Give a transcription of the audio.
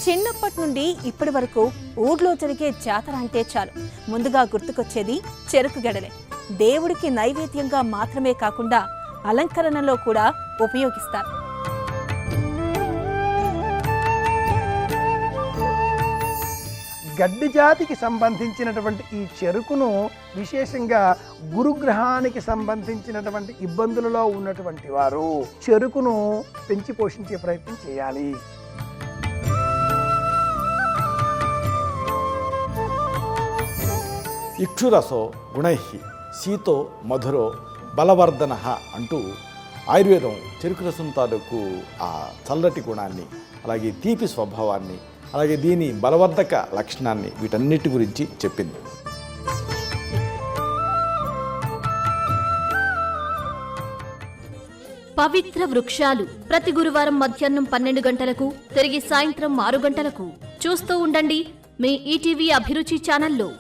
చిన్నప్పటి నుండి ఇప్పటి వరకు ఊర్లో జరిగే జాతర అంటే చాలు ముందుగా గుర్తుకొచ్చేది చెరుకు గడలే. దేవుడికి నైవేద్యంగా మాత్రమే కాకుండా అలంకరణలో కూడా ఉపయోగిస్తారు. గడ్డి జాతికి సంబంధించినటువంటి ఈ చెరుకును విశేషంగా గురుగ్రహానికి సంబంధించినటువంటి ఇబ్బందులలో ఉన్నటువంటి వారు చెరుకును పెంచి పోషించే ప్రయత్నం చేయాలి. ఇక్షురసో గుణై శీతో మధురో బలవర్ధన అంటూ ఆయుర్వేదం చెరుకు రసం తాలూకు ఆ చల్లటి గుణాన్ని, అలాగే తీపి స్వభావాన్ని, అలాగే దీని బలవర్ధక లక్షణాన్ని, వీటన్నిటి గురించి చెప్పింది. పవిత్ర వృక్షాలు ప్రతి గురువారం మధ్యాహ్నం 12 గంటలకు, తిరిగి సాయంత్రం 6 గంటలకు చూస్తూ ఉండండి మీ ఈటీవీ అభిరుచి ఛానల్లో.